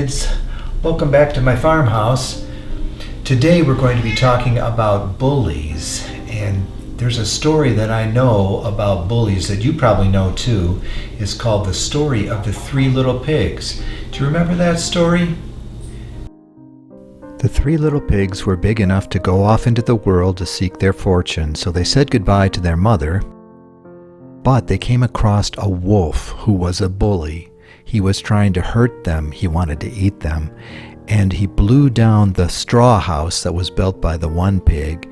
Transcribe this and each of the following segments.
kids. Welcome back to my farmhouse. Today we're going to be talking about bullies, and there's a story that I know about bullies that you probably know too. It's called The Story of the Three Little Pigs. Do you remember that story? The three little pigs were big enough to go off into the world to seek their fortune, so they said goodbye to their mother. But they came across a wolf who was a bully. He was trying to hurt them, he wanted to eat them, and he blew down the straw house that was built by the one pig.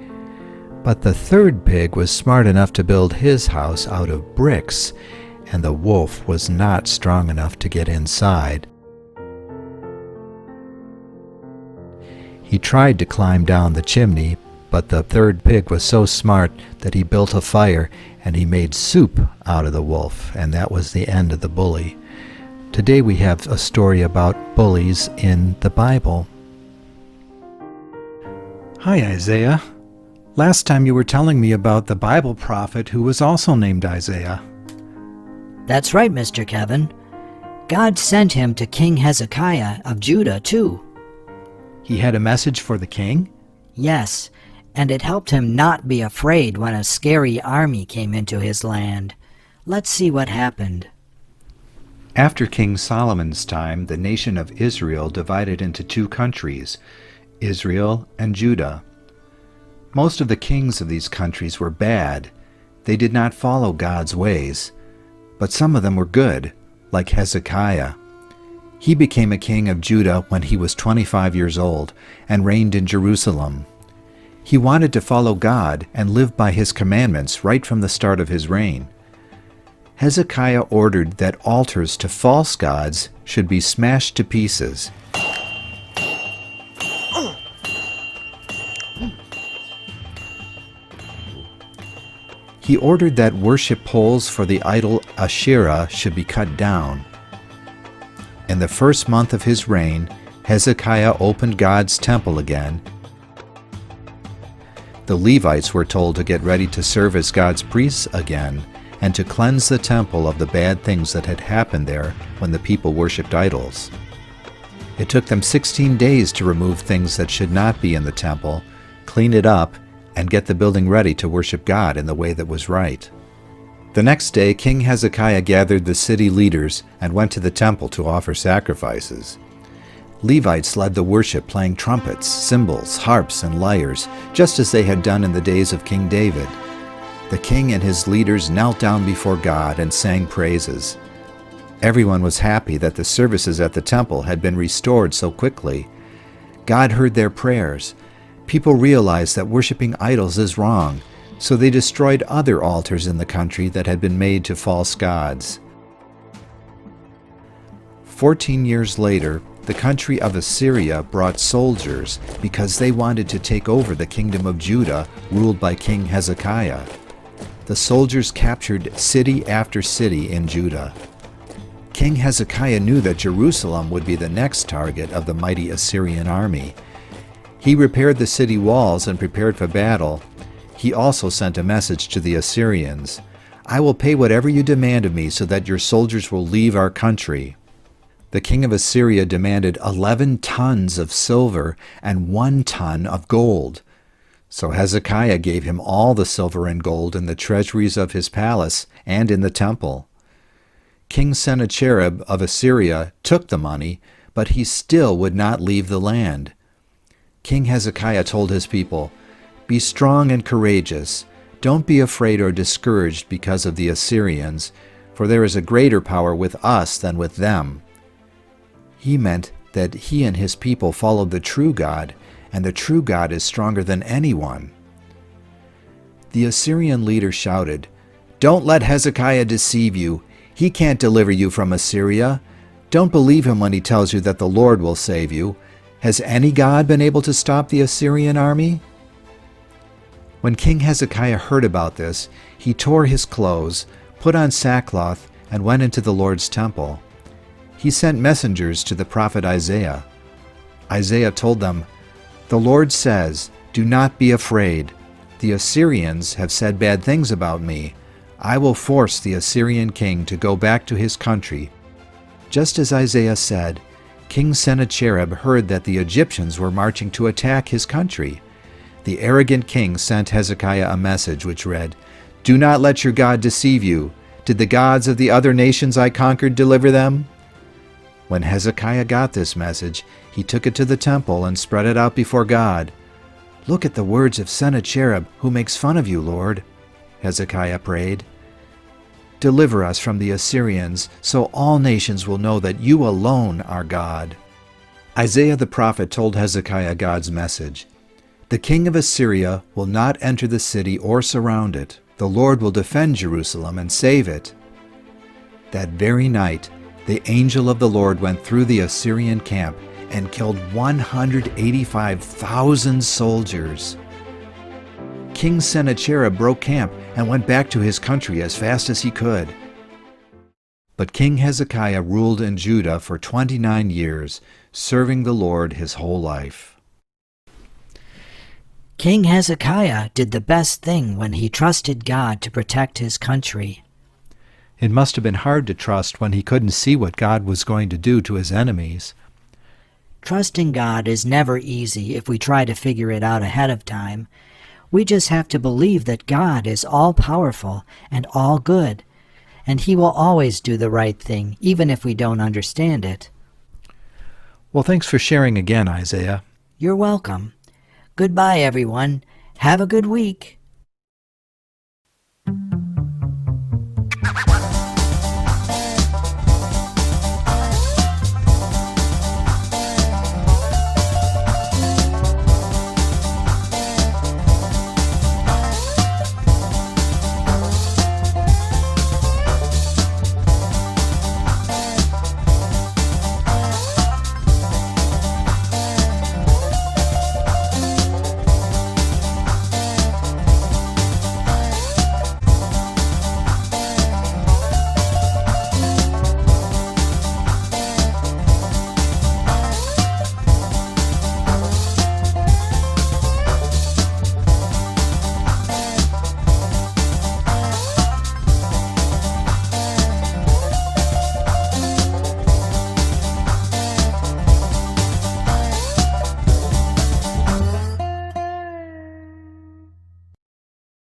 But the third pig was smart enough to build his house out of bricks, and the wolf was not strong enough to get inside. He tried to climb down the chimney, but the third pig was so smart that he built a fire and he made soup out of the wolf, and that was the end of the bully. Today we have a story about bullies in the Bible. Hi, Isaiah. Last time you were telling me about the Bible prophet who was also named Isaiah. That's right, Mr. Kevin. God sent him to King Hezekiah of Judah, too. He had a message for the king? Yes, and it helped him not be afraid when a scary army came into his land. Let's see what happened. After King Solomon's time, the nation of Israel divided into two countries, Israel and Judah. Most of the kings of these countries were bad. They did not follow God's ways, but some of them were good, like Hezekiah. He became a king of Judah when he was 25 years old and reigned in Jerusalem. He wanted to follow God and live by his commandments right from the start of his reign. Hezekiah ordered that altars to false gods should be smashed to pieces. He ordered that worship poles for the idol Asherah should be cut down. In the first month of his reign, Hezekiah opened God's temple again. The Levites were told to get ready to serve as God's priests again, and to cleanse the temple of the bad things that had happened there when the people worshipped idols. It took them 16 days to remove things that should not be in the temple, clean it up, and get the building ready to worship God in the way that was right. The next day, King Hezekiah gathered the city leaders and went to the temple to offer sacrifices. Levites led the worship, playing trumpets, cymbals, harps, and lyres, just as they had done in the days of King David. The king and his leaders knelt down before God and sang praises. Everyone was happy that the services at the temple had been restored so quickly. God heard their prayers. People realized that worshiping idols is wrong, so they destroyed other altars in the country that had been made to false gods. 14 years later, the country of Assyria brought soldiers because they wanted to take over the kingdom of Judah, ruled by King Hezekiah. The soldiers captured city after city in Judah. King Hezekiah knew that Jerusalem would be the next target of the mighty Assyrian army. He repaired the city walls and prepared for battle. He also sent a message to the Assyrians, "I will pay whatever you demand of me so that your soldiers will leave our country." The king of Assyria demanded 11 tons of silver and 1 ton of gold. So Hezekiah gave him all the silver and gold in the treasuries of his palace and in the temple. King Sennacherib of Assyria took the money, but he still would not leave the land. King Hezekiah told his people, "Be strong and courageous. Don't be afraid or discouraged because of the Assyrians, for there is a greater power with us than with them." He meant that he and his people followed the true God, and the true God is stronger than anyone. The Assyrian leader shouted, "Don't let Hezekiah deceive you. He can't deliver you from Assyria. Don't believe him when he tells you that the Lord will save you. Has any God been able to stop the Assyrian army?" When King Hezekiah heard about this, he tore his clothes, put on sackcloth, and went into the Lord's temple. He sent messengers to the prophet Isaiah. Isaiah told them, "The Lord says, 'Do not be afraid. The Assyrians have said bad things about me. I will force the Assyrian king to go back to his country." Just as Isaiah said, King Sennacherib heard that the Egyptians were marching to attack his country. The arrogant king sent Hezekiah a message which read, "Do not let your God deceive you. Did the gods of the other nations I conquered deliver them?" When Hezekiah got this message, he took it to the temple and spread it out before God. "Look at the words of Sennacherib, who makes fun of you, Lord," Hezekiah prayed. "Deliver us from the Assyrians, so all nations will know that you alone are God." Isaiah the prophet told Hezekiah God's message. "The king of Assyria will not enter the city or surround it. The Lord will defend Jerusalem and save it." That very night, the angel of the Lord went through the Assyrian camp and killed 185,000 soldiers. King Sennacherib broke camp and went back to his country as fast as he could. But King Hezekiah ruled in Judah for 29 years, serving the Lord his whole life. King Hezekiah did the best thing when he trusted God to protect his country. It must have been hard to trust when he couldn't see what God was going to do to his enemies. Trusting God is never easy if we try to figure it out ahead of time. We just have to believe that God is all-powerful and all-good, and He will always do the right thing, even if we don't understand it. Well, thanks for sharing again, Isaiah. You're welcome. Goodbye, everyone. Have a good week.